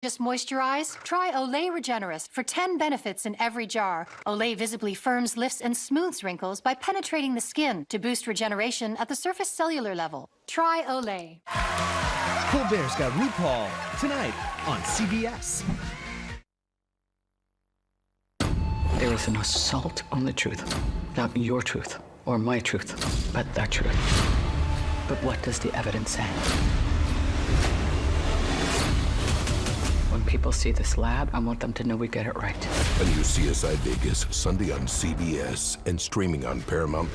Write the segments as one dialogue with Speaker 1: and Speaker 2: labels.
Speaker 1: Just moisturize? Try Olay Regenerist for 10 benefits in every jar. Olay visibly firms, lifts, and smooths wrinkles by penetrating the skin to boost regeneration at the surface cellular level. Try Olay.
Speaker 2: Colbert's got RuPaul tonight on CBS.
Speaker 3: There is an assault on the truth. Not your truth or my truth, but the truth. But what does the evidence say? When people see this lab, I want them to know we get it right.
Speaker 4: A new CSI Vegas, Sunday on CBS and streaming on Paramount+.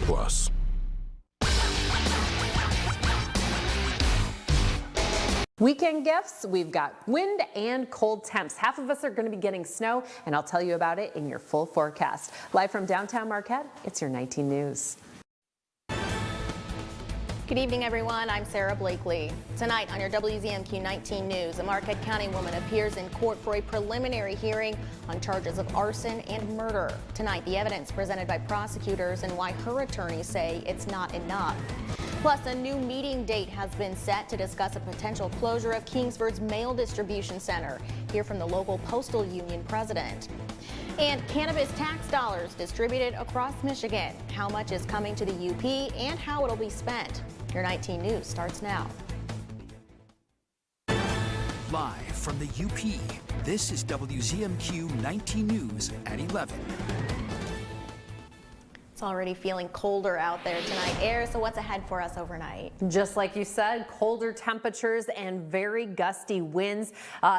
Speaker 5: Weekend gifts, we've got wind and cold temps. Half of us are going to be getting snow, and I'll tell you about it in your full forecast. Live from downtown Marquette, it's your 19 News.
Speaker 6: Good evening, everyone. I'm Sarah Blakely. Tonight on your WZMQ 19 News, a Marquette County woman appears in court for a preliminary hearing on charges of arson and murder. Tonight, the evidence presented by prosecutors and why her attorneys say it's not enough. Plus, a new meeting date has been set to discuss a potential closure of Kingsford's mail distribution center. Hear from the local postal union president. And cannabis tax dollars distributed across Michigan. How much is coming to the UP and how it'll be spent? Your 19 News starts now.
Speaker 2: Live from the UP, this is WZMQ 19 News at 11.
Speaker 6: It's already feeling colder out there tonight, Air. So what's ahead for us overnight?
Speaker 5: Just like you said, colder temperatures and very gusty winds.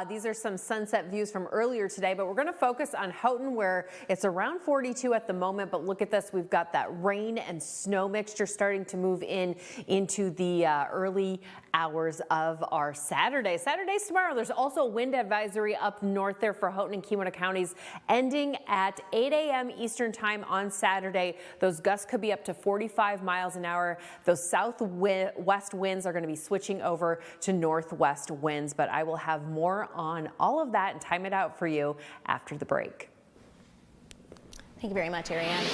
Speaker 5: These are some sunset views from earlier today, but we're going to focus on Houghton, where it's around 42 at the moment. But look at this. We've got that rain and snow mixture starting to move into the early hours of our Saturday. Saturday's tomorrow. There's also a wind advisory up north there for Houghton and Keweenaw counties ending at 8 a.m. Eastern time on Saturday. Those gusts could be up to 45 miles an hour. Those southwest winds are going to be switching over to northwest winds, but I will have more on all of that and time it out for you after the break.
Speaker 6: Thank you very much, Ariane.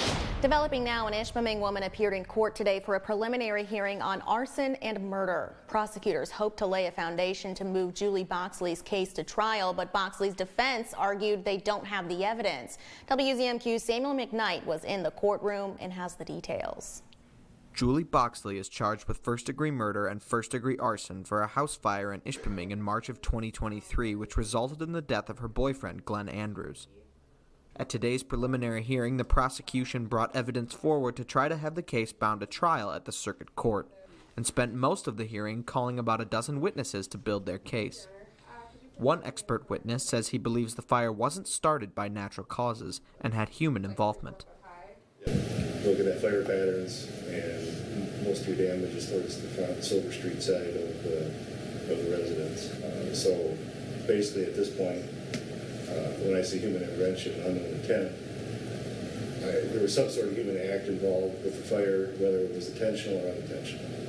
Speaker 6: Developing now, an Ishpeming woman appeared in court today for a preliminary hearing on arson and murder. Prosecutors hope to lay a foundation to move Julie Boxley's case to trial, but Boxley's defense argued they don't have the evidence. WZMQ's Samuel McKnight was in the courtroom and has the details.
Speaker 7: Julie Boxley is charged with first-degree murder and first-degree arson for a house fire in Ishpeming in March of 2023, which resulted in the death of her boyfriend, Glenn Andrews. At today's preliminary hearing, the prosecution brought evidence forward to try to have the case bound to trial at the circuit court, and spent most of the hearing calling about a dozen witnesses to build their case. One expert witness says he believes the fire wasn't started by natural causes and had human involvement.
Speaker 8: Looking at fire patterns, and most of your damage is towards the front Silver Street side of the residence. So basically at this point, when I see human intervention, unknown intent, there was some sort of human act involved with the fire, whether it was intentional or unintentional.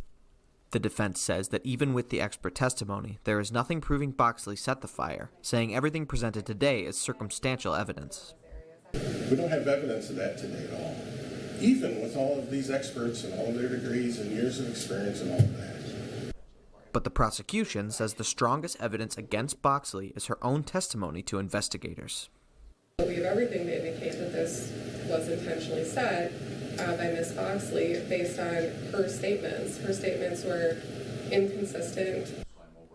Speaker 7: The defense says that even with the expert testimony, there is nothing proving Boxley set the fire, saying everything presented today is circumstantial evidence.
Speaker 8: We don't have evidence of that today at all, even with all of these experts and all of their degrees and years of experience and all of that.
Speaker 7: But the prosecution says the strongest evidence against Boxley is her own testimony to investigators.
Speaker 9: We have everything to indicate that this was intentionally set by Ms. Boxley based on her statements. Her statements were inconsistent.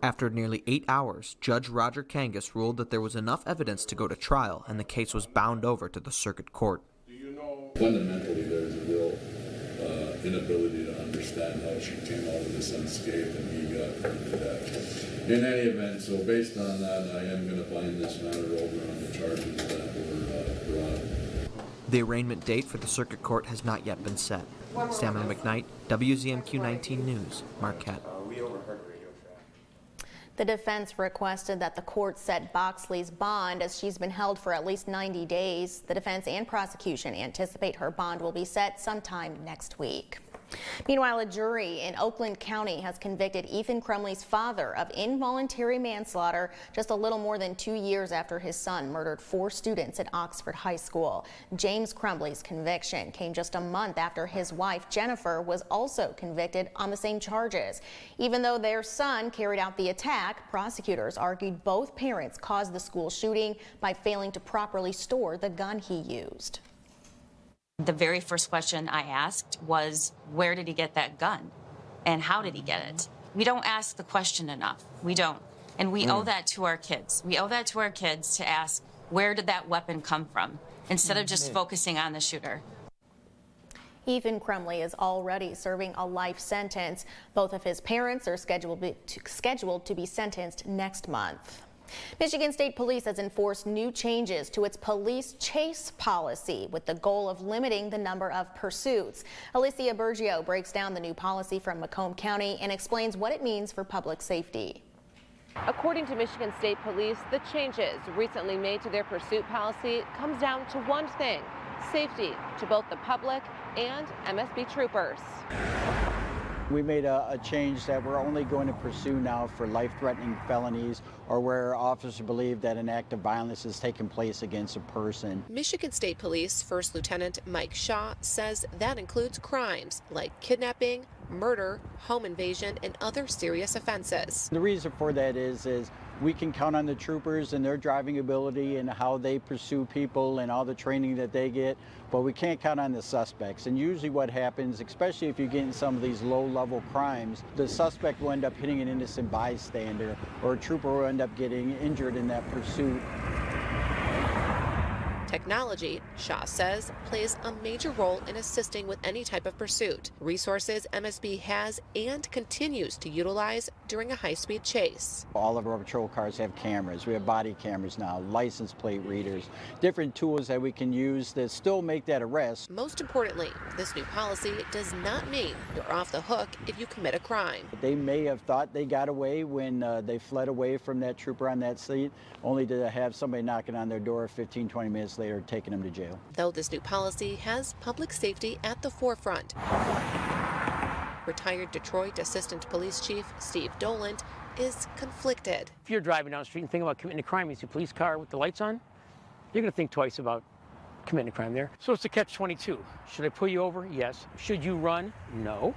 Speaker 7: After nearly 8 hours, Judge Roger Kangas ruled that there was enough evidence to go to trial and the case was bound over to the circuit court.
Speaker 10: Fundamentally, there's a real inability to understand how she came out of this unscathed and he got into that. In any event, so based on that, I am going to bind this matter over on the charges that were brought.
Speaker 7: The arraignment date for the circuit court has not yet been set. Samuel McKnight, WZMQ 19 News, Marquette.
Speaker 6: The defense requested that the court set Boxley's bond as she's been held for at least 90 days. The defense and prosecution anticipate her bond will be set sometime next week. Meanwhile, a jury in Oakland County has convicted Ethan Crumley's father of involuntary manslaughter just a little more than 2 years after his son murdered 4 students at Oxford High School. James Crumley's conviction came just a month after his wife, Jennifer, was also convicted on the same charges. Even though their son carried out the attack, prosecutors argued both parents caused the school shooting by failing to properly store the gun he used.
Speaker 11: The very first question I asked was, where did he get that gun? And how did he get it? We don't ask the question enough. We don't. And we owe that to our kids. We owe that to our kids to ask, where did that weapon come from? Instead of just focusing on the shooter.
Speaker 6: Ethan Crumley is already serving a life sentence. Both of his parents are scheduled to be sentenced next month. Michigan State Police has enforced new changes to its police chase policy with the goal of limiting the number of pursuits. Alicia Bergio breaks down the new policy from Macomb County and explains what it means for public safety.
Speaker 12: According to Michigan State Police, the changes recently made to their pursuit policy comes down to one thing: safety to both the public and MSB troopers.
Speaker 13: We made a change that we're only going to pursue now for life-threatening felonies or where officers believe that an act of violence has taken place against a person.
Speaker 14: Michigan State Police First Lieutenant Mike Shaw says that includes crimes like kidnapping, murder, home invasion, and other serious offenses.
Speaker 13: The reason for that is we can count on the troopers and their driving ability and how they pursue people and all the training that they get, but we can't count on the suspects. And usually what happens, especially if you get in some of these low-level crimes, the suspect will end up hitting an innocent bystander, or a trooper will end up getting injured in that pursuit.
Speaker 14: Technology, Shaw says, plays a major role in assisting with any type of pursuit. Resources MSB has and continues to utilize during a high-speed chase.
Speaker 13: All of our patrol cars have cameras. We have body cameras now, license plate readers, different tools that we can use that still make that arrest.
Speaker 14: Most importantly, this new policy does not mean you're off the hook if you commit a crime.
Speaker 13: They may have thought they got away when they fled away from that trooper on that seat, only to have somebody knocking on their door 15, 20 minutes later, taking them to jail.
Speaker 14: Though this new policy has public safety at the forefront. Retired Detroit Assistant Police Chief Steve Doland is conflicted.
Speaker 15: If you're driving down the street and think about committing a crime, you see a police car with the lights on, you're going to think twice about committing a crime there. So it's a catch-22. Should I pull you over? Yes. Should you run? No.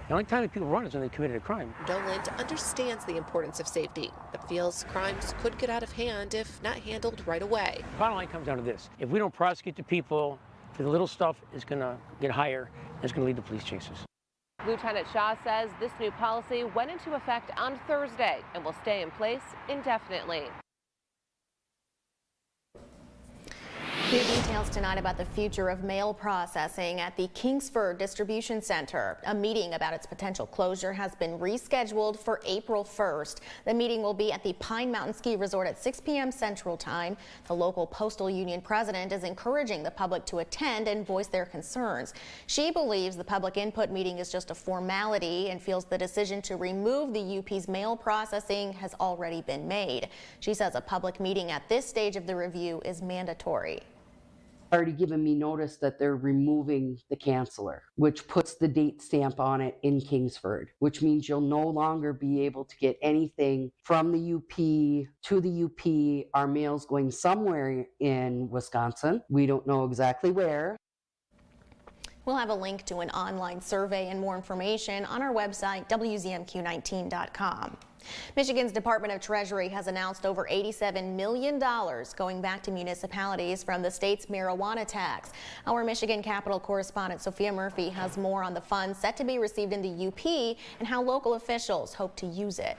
Speaker 15: The only time that people run is when they committed a crime.
Speaker 14: Doland understands the importance of safety, but feels crimes could get out of hand if not handled right away.
Speaker 15: Bottom line comes down to this: if we don't prosecute the people, the little stuff is going to get higher, and it's going to lead to police chases.
Speaker 12: Lieutenant Shaw says this new policy went into effect on Thursday and will stay in place indefinitely.
Speaker 6: New details tonight about the future of mail processing at the Kingsford Distribution Center. A meeting about its potential closure has been rescheduled for April 1st. The meeting will be at the Pine Mountain Ski Resort at 6 p.m. Central Time. The local postal union president is encouraging the public to attend and voice their concerns. She believes the public input meeting is just a formality and feels the decision to remove the UP's mail processing has already been made. She says a public meeting at this stage of the review is mandatory.
Speaker 16: Already given me notice that they're removing the canceller, which puts the date stamp on it in Kingsford, which means you'll no longer be able to get anything from the UP to the UP. Our mail's going somewhere in Wisconsin. We don't know exactly where.
Speaker 6: We'll have a link to an online survey and more information on our website, WZMQ19.com. Michigan's Department of Treasury has announced over $87 million going back to municipalities from the state's marijuana tax. Our Michigan Capitol correspondent Sophia Murphy has more on the funds set to be received in the UP and how local officials hope to use it.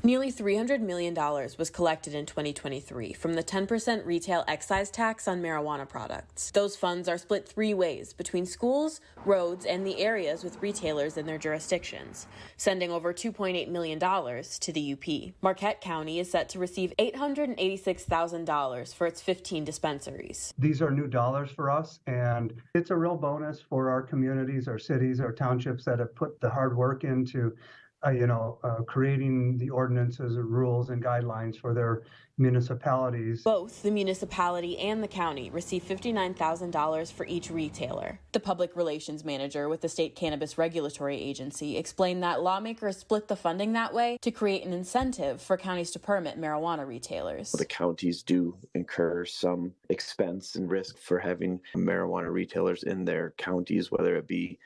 Speaker 17: Nearly $300 million was collected in 2023 from the 10% retail excise tax on marijuana products. Those funds are split 3 ways between schools, roads, and the areas with retailers in their jurisdictions, sending over $2.8 million to the UP. Marquette County is set to receive $886,000 for its 15 dispensaries.
Speaker 18: These are new dollars for us, and it's a real bonus for our communities, our cities, our townships that have put the hard work into creating the ordinances, rules, and guidelines for their municipalities.
Speaker 17: Both the municipality and the county receive $59,000 for each retailer. The public relations manager with the state cannabis regulatory agency explained that lawmakers split the funding that way to create an incentive for counties to permit marijuana retailers.
Speaker 19: The counties do incur some expense and risk for having marijuana retailers in their counties, whether it be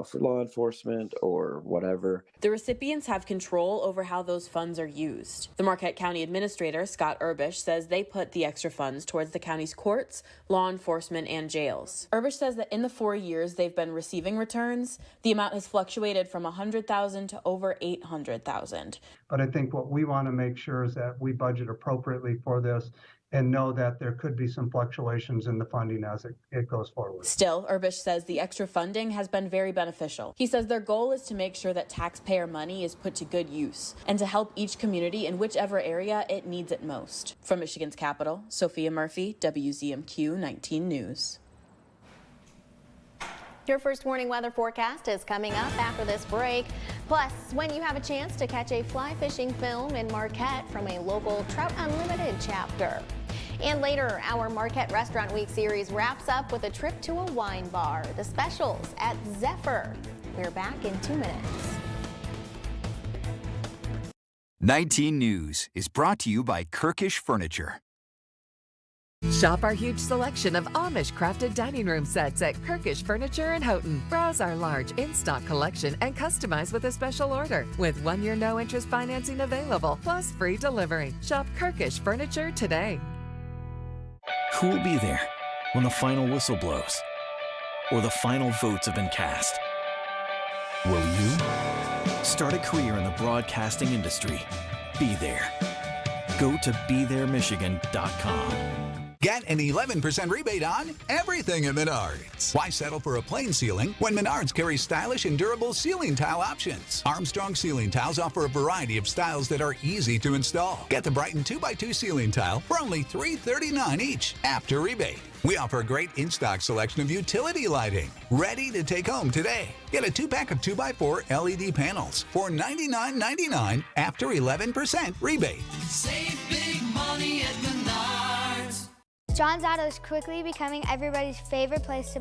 Speaker 19: for law enforcement or whatever.
Speaker 17: The recipients have control over how those funds are used. The Marquette County Administrator, Scott Urbish, says they put the extra funds towards the county's courts, law enforcement, and jails. Urbish says that in the 4 years they've been receiving returns, the amount has fluctuated from $100,000 to over $800,000.
Speaker 18: But I think what we want to make sure is that we budget appropriately for this and know that there could be some fluctuations in the funding as it goes forward.
Speaker 17: Still, Urbish says the extra funding has been very beneficial. He says their goal is to make sure that taxpayer money is put to good use and to help each community in whichever area it needs it most. From Michigan's capital, Sophia Murphy, WZMQ 19 News.
Speaker 6: Your first warning weather forecast is coming up after this break. Plus, when you have a chance to catch a fly fishing film in Marquette from a local Trout Unlimited chapter. And later, our Marquette Restaurant Week series wraps up with a trip to a wine bar, the specials at Zephyr. We're back in 2 minutes.
Speaker 2: 19 News is brought to you by Kirkish Furniture.
Speaker 20: Shop our huge selection of Amish-crafted dining room sets at Kirkish Furniture in Houghton. Browse our large in-stock collection and customize with a special order. With 1-year no-interest financing available, plus free delivery. Shop Kirkish Furniture today.
Speaker 21: Who will be there when the final whistle blows or the final votes have been cast? Will you? Start a career in the broadcasting industry. Be there. Go to BeThereMichigan.com.
Speaker 22: Get an 11% rebate on everything at Menards. Why settle for a plain ceiling when Menards carries stylish and durable ceiling tile options? Armstrong ceiling tiles offer a variety of styles that are easy to install. Get the Brighton 2x2 ceiling tile for only $339 each after rebate. We offer a great in-stock selection of utility lighting, ready to take home today. Get a 2-pack of 2x4 LED panels for $99.99 after 11% rebate.
Speaker 23: Save big money at Menards.
Speaker 24: John's Auto is quickly becoming everybody's favorite place to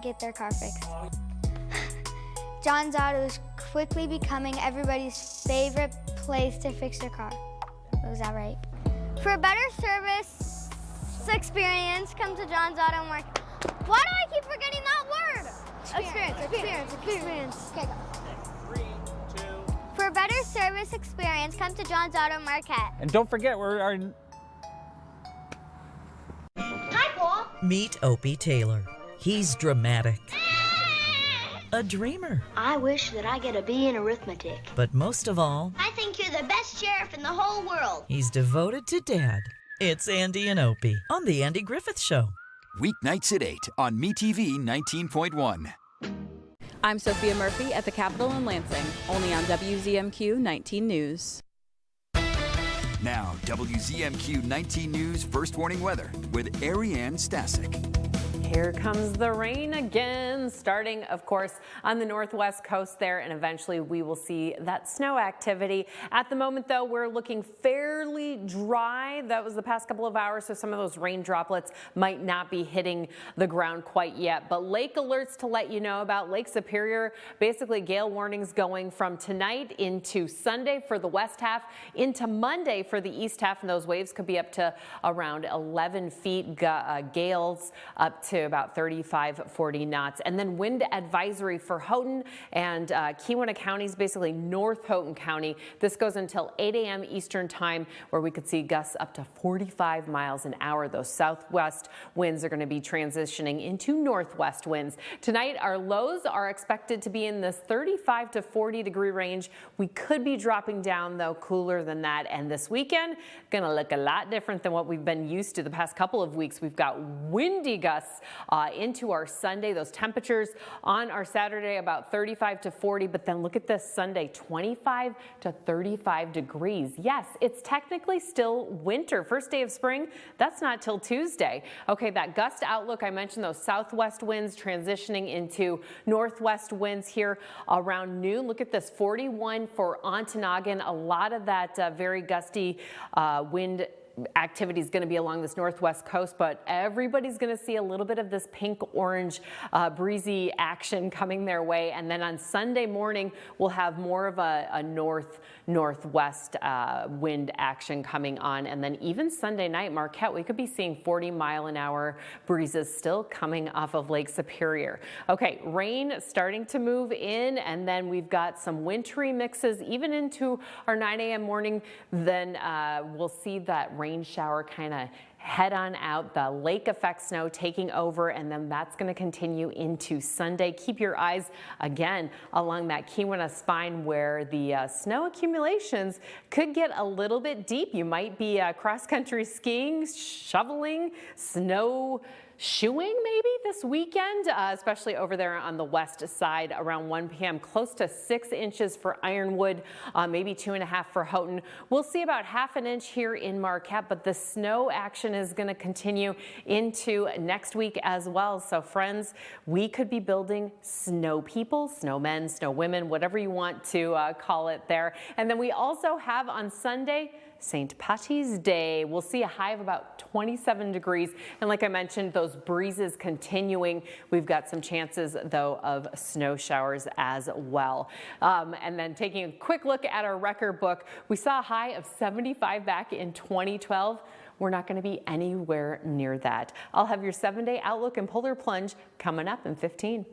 Speaker 24: get their car fixed. John's Auto is quickly becoming everybody's favorite place to fix their car. Was that right? For a better service experience, come to John's Auto Market. Why do I keep forgetting that word? Experience. Okay, go. 3, 2. For a better service experience, come to John's Auto Market.
Speaker 25: And don't forget,
Speaker 24: Hi, Paul.
Speaker 26: Meet Opie Taylor. He's dramatic. A dreamer.
Speaker 24: I wish that I get a B in arithmetic.
Speaker 26: But most of all,
Speaker 24: I think you're the best sheriff in the whole world.
Speaker 26: he's devoted to Dad. It's Andy and Opie on The Andy Griffith Show.
Speaker 2: Weeknights at 8 on MeTV 19.1.
Speaker 17: I'm Sophia Murphy at the Capitol in Lansing, only on WZMQ 19 News.
Speaker 2: Now, WZMQ 19 News First Warning Weather with Ariane Stasic.
Speaker 5: Here comes the rain again, starting, of course, on the northwest coast there, and eventually we will see that snow activity. At the moment, though, we're looking fairly dry. That was the past couple of hours, so some of those rain droplets might not be hitting the ground quite yet. But lake alerts to let you know about. Lake Superior, basically gale warnings going from tonight into Sunday for the west half, into Monday for the east half, and those waves could be up to around 11 feet, gales up to about 35, 40 knots. And then wind advisory for Houghton and Keweenaw counties, basically North Houghton County. This goes until 8 a.m. Eastern time, where we could see gusts up to 45 miles an hour. Those southwest winds are going to be transitioning into northwest winds. Tonight, our lows are expected to be in this 35 to 40 degree range. We could be dropping down, though, cooler than that. And this weekend, going to look a lot different than what we've been used to the past couple of weeks. We've got windy gusts into our Sunday. Those temperatures on our Saturday about 35 to 40, but then look at this Sunday, 25 to 35 degrees. Yes, it's technically still winter. winter. First day of spring, that's not till Tuesday. Okay, that gust outlook, I mentioned those southwest winds transitioning into northwest winds here around noon. Look at this, 41 for Ontonagon. A lot of that very gusty wind activity is going to be along this northwest coast, but everybody's going to see a little bit of this pink-orange breezy action coming their way. And then on Sunday morning, we'll have more of a northwest wind action coming on. And then even Sunday night, Marquette, we could be seeing 40-mile-an-hour breezes still coming off of Lake Superior. Okay, rain starting to move in, and then we've got some wintry mixes even into our 9 a.m. morning. Then we'll see that rain shower kind of head on out, the lake effect snow taking over, and then that's going to continue into Sunday. Keep your eyes again along that Keweenaw spine where the snow accumulations could get a little bit deep. You might be cross-country skiing, shoveling, snow shoeing maybe this weekend, especially over there on the west side around 1 p.m. Close to 6 inches for Ironwood, maybe 2.5 for Houghton. We'll see about ½ an inch here in Marquette, but the snow action is going to continue into next week as well. So friends, we could be building snow people, snowmen, snow women, whatever you want to call it there. And then we also have on Sunday, St. Patty's Day. We'll see a high of about 27 degrees. And like I mentioned, those breezes continuing. We've got some chances, though, of snow showers as well. And then taking a quick look at our record book, we saw a high of 75 back in 2012. We're not going to be anywhere near that. I'll have your 7-day outlook and polar plunge coming up in 15.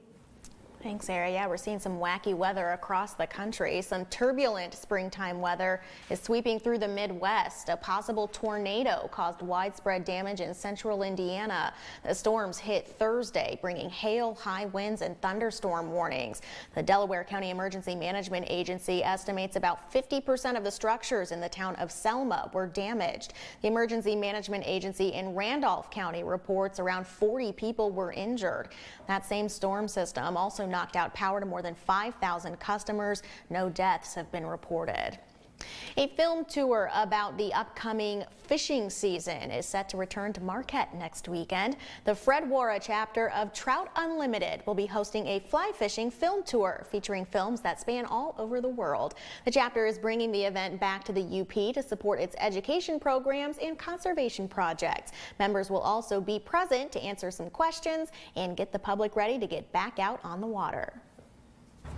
Speaker 6: Thanks, Sarah. Yeah, we're seeing some wacky weather across the country. Some turbulent springtime weather is sweeping through the Midwest. A possible tornado caused widespread damage in central Indiana. The storms hit Thursday, bringing hail, high winds, and thunderstorm warnings. The Delaware County Emergency Management Agency estimates about 50% of the structures in the town of Selma were damaged. The Emergency Management Agency in Randolph County reports around 40 people were injured. That same storm system also knocked out power to more than 5,000 customers. No deaths have been reported. A film tour about the upcoming fishing season is set to return to Marquette next weekend. The Fred Wara chapter of Trout Unlimited will be hosting a fly fishing film tour featuring films that span all over the world. The chapter is bringing the event back to the UP to support its education programs and conservation projects. Members will also be present to answer some questions and get the public ready to get back out on the water.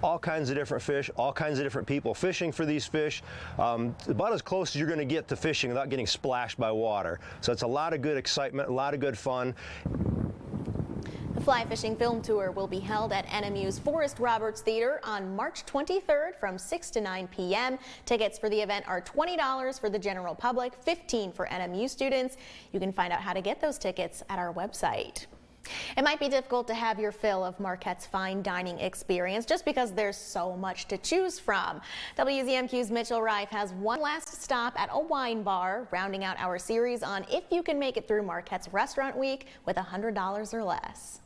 Speaker 1: All kinds of different fish, all kinds of different people fishing for these fish. About as close as you're going to get to fishing without getting splashed by water. So it's a lot of good excitement, a lot of good fun.
Speaker 6: The Fly Fishing Film Tour will be held at NMU's Forrest Roberts Theater on March 23rd from 6 to 9 p.m. Tickets for the event are $20 for the general public, $15 for NMU students. You can find out how to get those tickets at our website. It might be difficult to have your fill of Marquette's fine dining experience just because there's so much to choose from. WZMQ's Mitchell Reif has one last stop at a wine bar, rounding out our series on if you can make it through Marquette's Restaurant Week with $100 or less.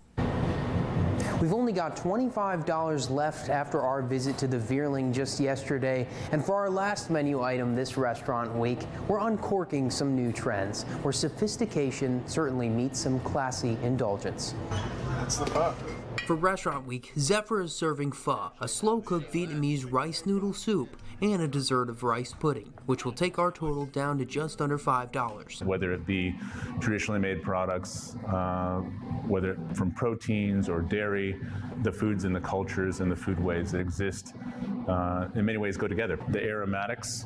Speaker 3: We've only got $25 left after our visit to the Veerling just yesterday. And for our last menu item this restaurant week, we're uncorking some new trends where sophistication certainly meets some classy indulgence.
Speaker 4: That's the pho.
Speaker 3: For Restaurant Week, Zephyr is serving pho, a slow-cooked Vietnamese rice noodle soup, and a dessert of rice pudding, which will take our total down to just under $5.
Speaker 4: Whether it be traditionally made products, whether from proteins or dairy, the foods and the cultures and the foodways that exist in many ways go together. The aromatics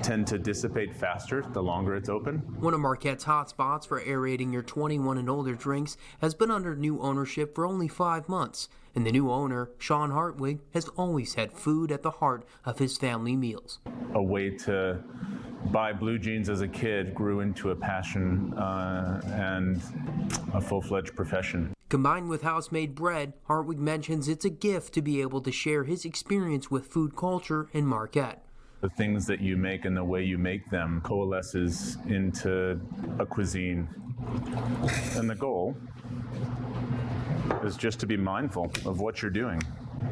Speaker 4: tend to dissipate faster the longer it's open.
Speaker 3: One of Marquette's hot spots for aerating your 21 and older drinks has been under new ownership for only 5 months, and the new owner, Sean Hartwig, has always had food at the heart of his family meals.
Speaker 4: A way to buy blue jeans as a kid grew into a passion and a full-fledged profession.
Speaker 3: Combined with house-made bread, Hartwig mentions it's a gift to be able to share his experience with food culture in Marquette.
Speaker 4: The things that you make and the way you make them coalesces into a cuisine. And the goal is just to be mindful of what you're doing.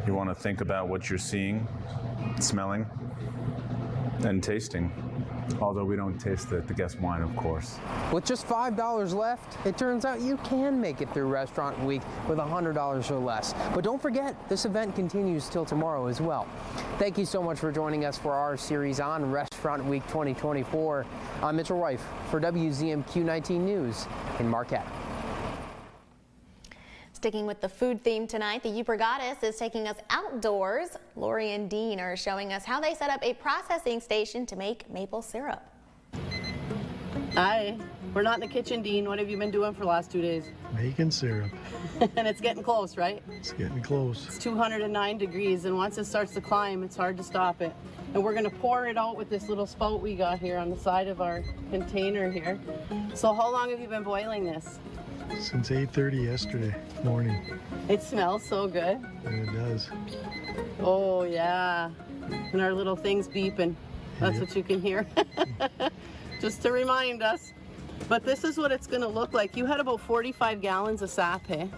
Speaker 4: You want to think about what you're seeing, smelling, and tasting. although we don't taste the guest wine, of course.
Speaker 3: With just $5 left, it turns out you can make it through Restaurant Week with $100 or less. But don't forget, this event continues till tomorrow as well. Thank you so much for joining us for our series on Restaurant Week 2024. I'm Mitchell Reif for WZMQ 19 News in Marquette.
Speaker 6: Sticking with the food theme tonight, the Upper Goddess is taking us outdoors. Lori and Dean are showing us how they set up a processing station to make maple syrup.
Speaker 7: Hi, we're not in the kitchen, Dean. What have you been doing for the last 2 days?
Speaker 8: Making syrup.
Speaker 7: And it's getting close, right?
Speaker 8: It's getting close.
Speaker 7: It's 209 degrees, and once it starts to climb, it's hard to stop it. And we're gonna pour it out with this little spout we got here on the side of our container here. So how long have you been boiling this?
Speaker 8: Since 8:30 yesterday morning.
Speaker 7: It smells so good.
Speaker 8: And it does.
Speaker 7: Oh yeah, and our little thing's beeping. That's what you can hear. Just to remind us. But this is what it's gonna look like. You had about 45 gallons of sap, hey?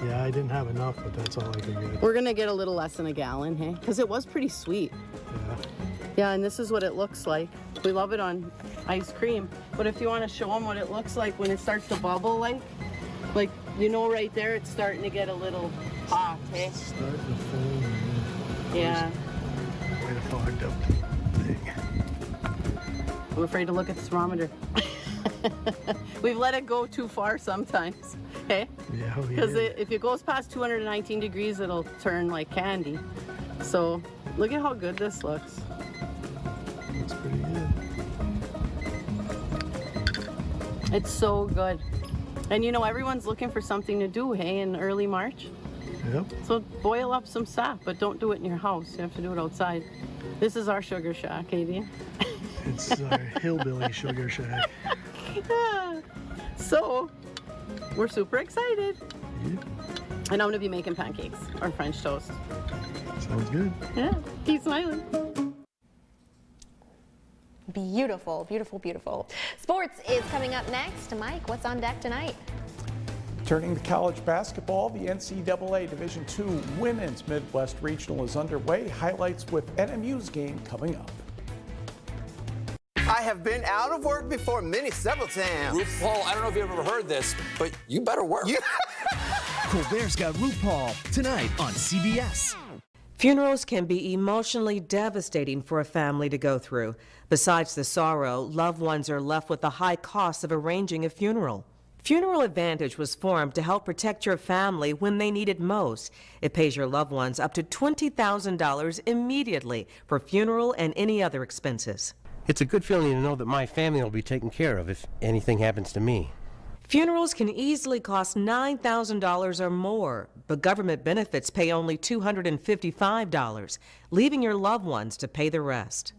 Speaker 8: Yeah, I didn't have enough, but that's all I could get.
Speaker 7: We're gonna get a little less than a gallon, hey? Because it was pretty sweet.
Speaker 8: Yeah.
Speaker 7: Yeah, and this is what it looks like. We love it on ice cream. But if you want to show them what it looks like when it starts to bubble, like you know right there, it's starting to get a little hot, hey?
Speaker 8: It's starting to foam.
Speaker 7: Yeah.
Speaker 8: Quite a fogged up thing.
Speaker 7: I'm afraid to look at the thermometer. We've let it go too far sometimes, okay?
Speaker 8: Yeah, we
Speaker 7: Because
Speaker 8: did.
Speaker 7: if it goes past 219 degrees, it'll turn like candy. So look at how good this looks.
Speaker 8: Looks pretty good.
Speaker 7: It's so good. And you know, everyone's looking for something to do, hey, in early March.
Speaker 8: Yep.
Speaker 7: So boil up some sap, but don't do it in your house. You have to do it outside. This is our sugar shack, Adrian.
Speaker 8: It's our hillbilly sugar shack.
Speaker 7: So we're super excited.
Speaker 8: Yep.
Speaker 7: And I'm gonna be making pancakes or French toast.
Speaker 8: Sounds good.
Speaker 7: Yeah, keep smiling.
Speaker 6: Beautiful, beautiful, beautiful. Sports is coming up next. Mike, what's on deck tonight?
Speaker 9: Turning to college basketball, the NCAA Division II Women's Midwest Regional is underway. Highlights with NMU's game coming up.
Speaker 10: I have been out of work before several times.
Speaker 11: RuPaul, I don't know if you've ever heard this, but you better work.
Speaker 25: Colbert's got RuPaul tonight on CBS.
Speaker 27: Funerals can be emotionally devastating for a family to go through. Besides the sorrow, loved ones are left with the high costs of arranging a funeral. Funeral Advantage was formed to help protect your family when they need it most. It pays your loved ones up to $20,000 immediately for funeral and any other expenses.
Speaker 28: It's a good feeling to know that my family will be taken care of if anything happens to me.
Speaker 27: Funerals can easily cost $9,000 or more, but government benefits pay only $255, leaving your loved ones to pay the rest.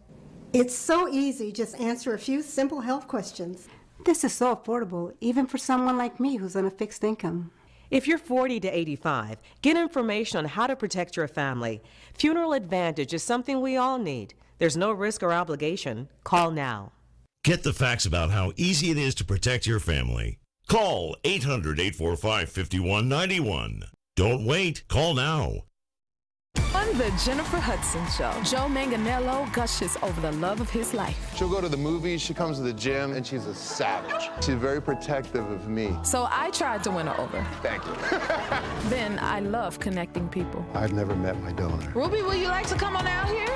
Speaker 29: It's so easy. Just answer a few simple health questions. This is so affordable, even for someone like me who's on a fixed income.
Speaker 27: If you're 40 to 85, get information on how to protect your family. Funeral Advantage is something we all need. There's no risk or obligation. Call now.
Speaker 30: Get the facts about how easy it is to protect your family. Call 800-845-5191. Don't wait. Call now.
Speaker 31: On the Jennifer Hudson Show, Joe Manganiello gushes over the love of his life.
Speaker 32: She'll go to the movies, she comes to the gym, and she's a savage. She's very protective of me.
Speaker 31: So I tried to win her over.
Speaker 32: Thank you.
Speaker 31: Then I love connecting people.
Speaker 32: I've never met my donor.
Speaker 31: Ruby, will you like to come on out here?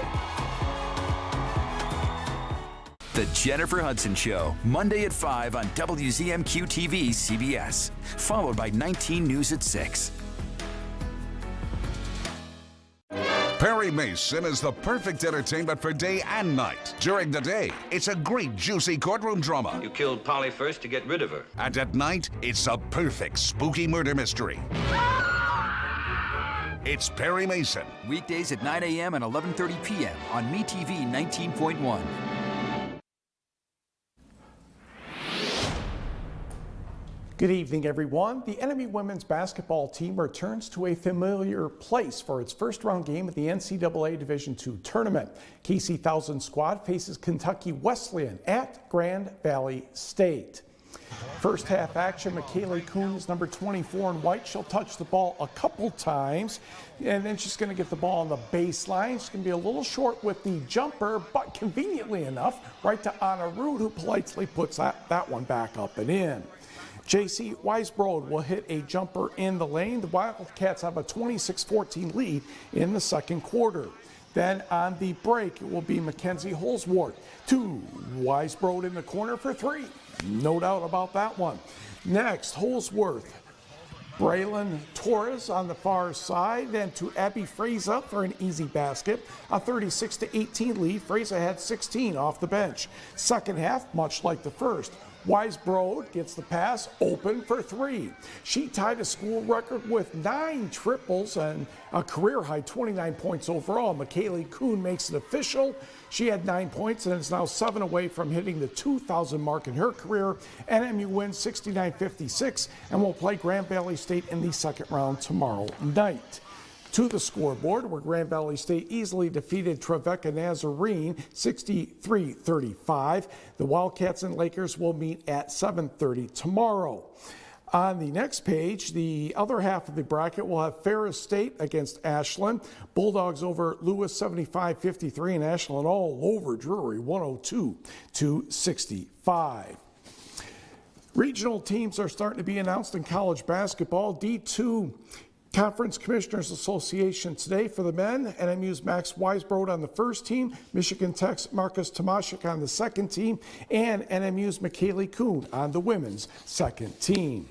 Speaker 2: The Jennifer Hudson Show, Monday at 5 on WZMQ TV CBS, followed by 19 News at 6.
Speaker 33: Perry Mason is the perfect entertainment for day and night. During the day, it's a great, juicy courtroom drama.
Speaker 34: You killed Polly first to get rid of her.
Speaker 33: And at night, it's a perfect, spooky murder mystery. It's Perry Mason.
Speaker 2: Weekdays at 9 a.m. and 11:30 p.m. on MeTV 19.1.
Speaker 9: Good evening, everyone. The enemy women's basketball team returns to a familiar place for its first round game of the NCAA Division II tournament. KC 1000 squad faces Kentucky Wesleyan at Grand Valley State. First half action, McKaylee Kuhn is number 24 in white. She'll touch the ball a couple times, and then she's going to get the ball on the baseline. She's going to be a little short with the jumper, but conveniently enough, right to Anna Ruud, who politely puts that one back up and in. J.C. Weisbrod will hit a jumper in the lane. The Wildcats have a 26-14 lead in the second quarter. Then on the break, it will be Mackenzie Holsworth to Weisbrod in the corner for three. No doubt about that one. Next, Holsworth, Braylon Torres on the far side, then to Abby Fraser for an easy basket. A 36-18 lead. Fraser had 16 off the bench. Second half, much like the first. Weisbrod gets the pass, open for three. She tied a school record with 9 triples and a career-high 29 points overall. McKaylee Kuhn makes it official. She had 9 points and is now 7 away from hitting the 2,000 mark in her career. NMU wins 69-56 and will play Grand Valley State in the second round tomorrow night. To the scoreboard, where Grand Valley State easily defeated Trevecca Nazarene 63-35. The Wildcats and Lakers will meet at 7:30 tomorrow. On the next page, the other half of the bracket will have Ferris State against Ashland. Bulldogs over Lewis 75-53, and Ashland all over Drury 102-65. Regional teams are starting to be announced in college basketball. D2 Conference Commissioners Association today for the men. NMU's Max Weisbrod on the first team, Michigan Tech's Marcus Tomaszek on the second team, and NMU's McKaylee Kuhn on the women's second team.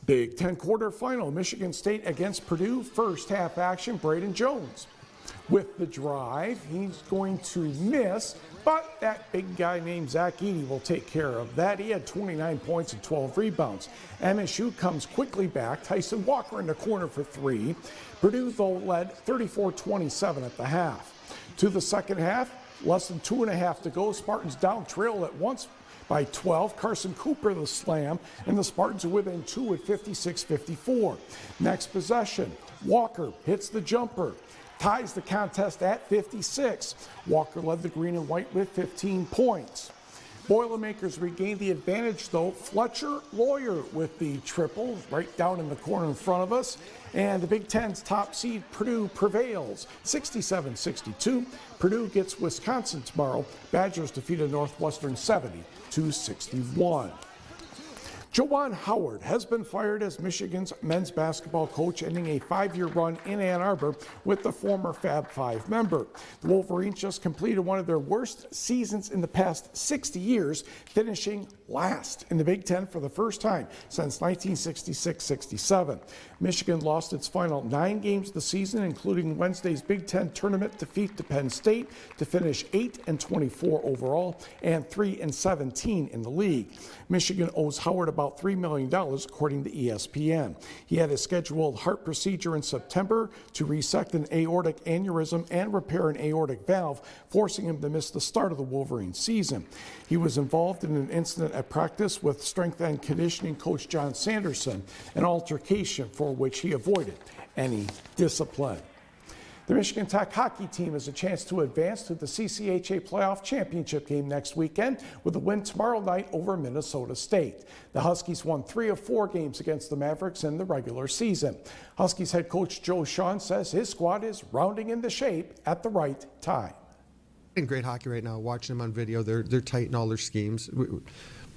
Speaker 9: Big Ten quarterfinal, Michigan State against Purdue. First half action, Braden Jones with the drive. He's going to miss, but that big guy named Zach Edey will take care of that. He had 29 points and 12 rebounds. MSU comes quickly back. Tyson Walker in the corner for three. Purdue, though, led 34-27 at the half. To the second half, less than 2.5 to go. Spartans down trail at once by 12. Carson Cooper the slam, and the Spartans are within 2 at 56-54. Next possession, Walker hits the jumper, ties the contest at 56. Walker led the green and white with 15 points. Boilermakers regained the advantage, though. Fletcher Lawyer with the triple right down in the corner in front of us. And the Big Ten's top seed, Purdue, prevails 67-62. Purdue gets Wisconsin tomorrow. Badgers defeated Northwestern 70-61. Juwan Howard has been fired as Michigan's men's basketball coach, ending a 5-year run in Ann Arbor with the former Fab Five member. The Wolverines just completed one of their worst seasons in the past 60 years, finishing last in the Big Ten for the first time since 1966-67. Michigan lost its final 9 games of the season, including Wednesday's Big Ten tournament defeat to Penn State to finish 8-24 overall and 3-17 in the league. Michigan owes Howard about $3 million, according to ESPN. He had a scheduled heart procedure in September to resect an aortic aneurysm and repair an aortic valve, forcing him to miss the start of the Wolverine season. He was involved in an incident at practice with strength and conditioning coach John Sanderson, an altercation for which he avoided any discipline. The Michigan Tech hockey team has a chance to advance to the CCHA playoff championship game next weekend with a win tomorrow night over Minnesota State. The Huskies won 3 of 4 games against the Mavericks in the regular season. Huskies head coach Joe Shawn says his squad is rounding into shape at the right time.
Speaker 12: In great hockey right now, watching them on video, they're tight in all their schemes.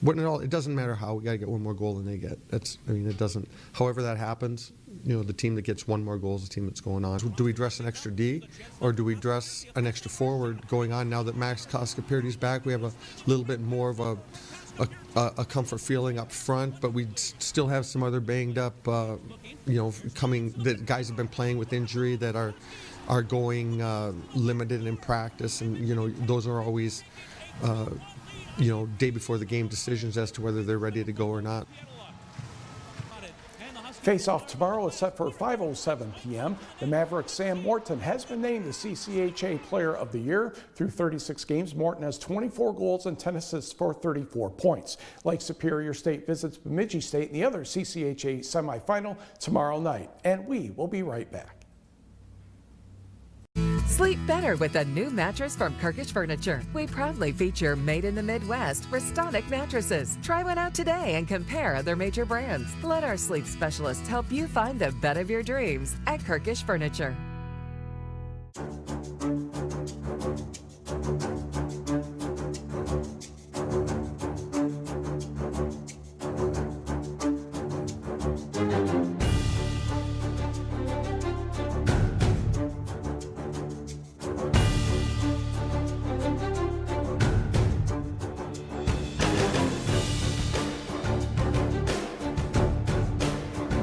Speaker 12: It doesn't matter how, we got to get one more goal than they get. It doesn't. However that happens, the team that gets one more goal is the team that's going on. Do we dress an extra D, or do we dress an extra forward going on now that Max Koskapirti's back? We have a little bit more of a comfort feeling up front, but we still have some other banged up, coming. That guys have been playing with injury that are going limited in practice, and those are always. Day before the game decisions as to whether they're ready to go or not.
Speaker 9: Face-off tomorrow is set for 5:07 p.m. The Maverick Sam Morton has been named the CCHA Player of the Year. Through 36 games, Morton has 24 goals and 10 assists for 34 points. Lake Superior State visits Bemidji State in the other CCHA semifinal tomorrow night. And we will be right back.
Speaker 31: Sleep better with a new mattress from Kirkish Furniture. We proudly feature Made in the Midwest Restonic mattresses. Try one out today and compare other major brands. Let our sleep specialists help you find the bed of your dreams at Kirkish Furniture.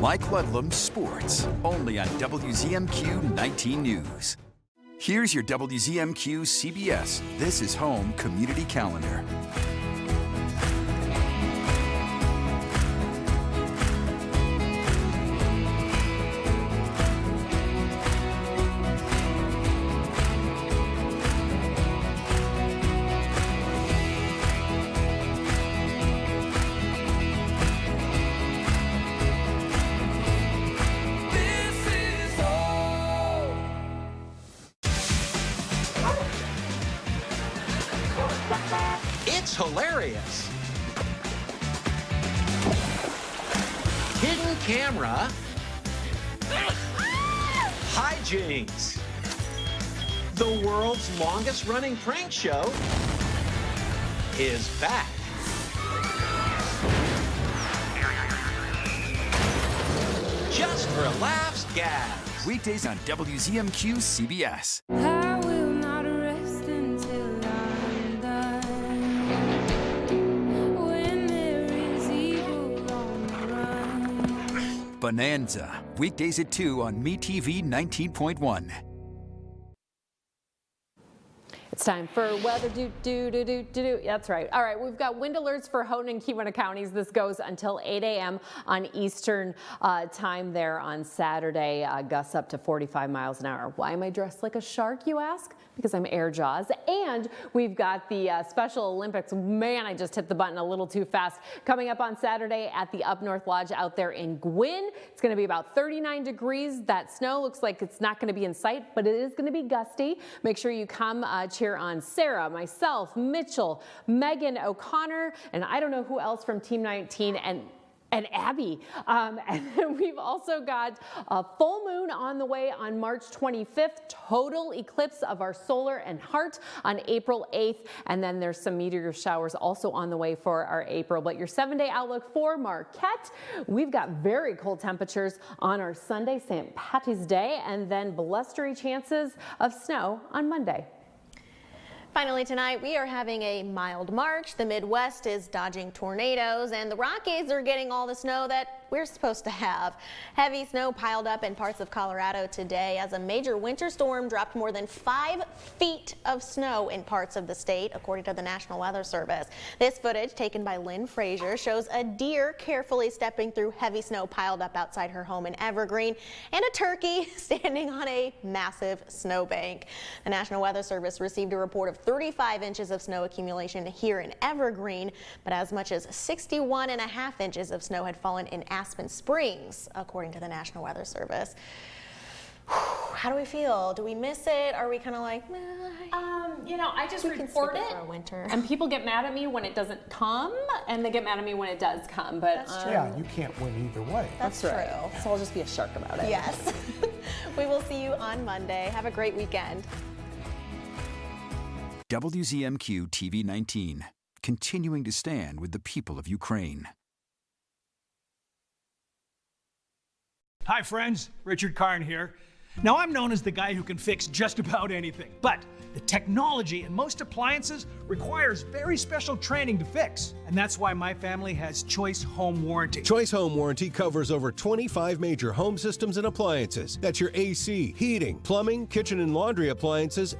Speaker 2: Mike Ludlum Sports, only on WZMQ 19 News. Here's your WZMQ CBS This Is Home Community Calendar.
Speaker 5: It's hilarious. Hidden camera. Hijinks. The world's longest running prank show is back. Just for laughs, gags.
Speaker 2: Weekdays on WZMQ CBS. Bonanza, weekdays at 2 on MeTV 19.1.
Speaker 13: It's time for weather That's right. All right, we've got wind alerts for Houghton and Keweenaw counties. This goes until 8 a.m. on Eastern time there on Saturday. Gusts up to 45 miles an hour. Why am I dressed like a shark, you ask? Because I'm Air Jaws. And we've got the Special Olympics. Man, I just hit the button a little too fast. Coming up on Saturday at the Up North Lodge out there in Gwynn. It's going to be about 39 degrees. That snow looks like it's not going to be in sight, but it is going to be gusty. Make sure you come cheer on Sarah, myself, Mitchell, Megan O'Connor, and I don't know who else from Team 19 and Abby. And then we've also got a full moon on the way on March 25th, total eclipse of our solar and heart on April 8th. And then there's some meteor showers also on the way for our April. But your 7-day outlook for Marquette, we've got very cold temperatures on our Sunday, St. Patty's Day, and then blustery chances of snow on Monday.
Speaker 6: Finally tonight, we are having a mild March. The Midwest is dodging tornadoes, and the Rockies are getting all the snow that we're supposed to have. Heavy snow piled up in parts of Colorado today as a major winter storm dropped more than 5 feet of snow in parts of the state, according to the National Weather Service. This footage, taken by Lynn Frazier, shows a deer carefully stepping through heavy snow piled up outside her home in Evergreen, and a turkey standing on a massive snowbank. The National Weather Service received a report of 35 inches of snow accumulation here in Evergreen, but as much as 61.5 inches of snow had fallen in Aspen Springs, according to the National Weather Service. How do we feel? Do we miss it? Are we kind of like,
Speaker 13: you know, I just report it,
Speaker 6: for a winter.
Speaker 13: and people get mad at me when it doesn't come, and they get mad at me when it does come. But that's true.
Speaker 9: Yeah, you can't win either way.
Speaker 6: That's true.
Speaker 13: So I'll just be a shark about it.
Speaker 6: Yes. We will see you on Monday. Have a great weekend.
Speaker 2: WZMQ TV 19, continuing to stand with the people of Ukraine.
Speaker 14: Hi friends, Richard Karn here. Now I'm known as the guy who can fix just about anything, but the technology in most appliances requires very special training to fix. And that's why my family has Choice Home Warranty.
Speaker 15: Choice Home Warranty covers over 25 major home systems and appliances. That's your AC, heating, plumbing, kitchen and laundry appliances, and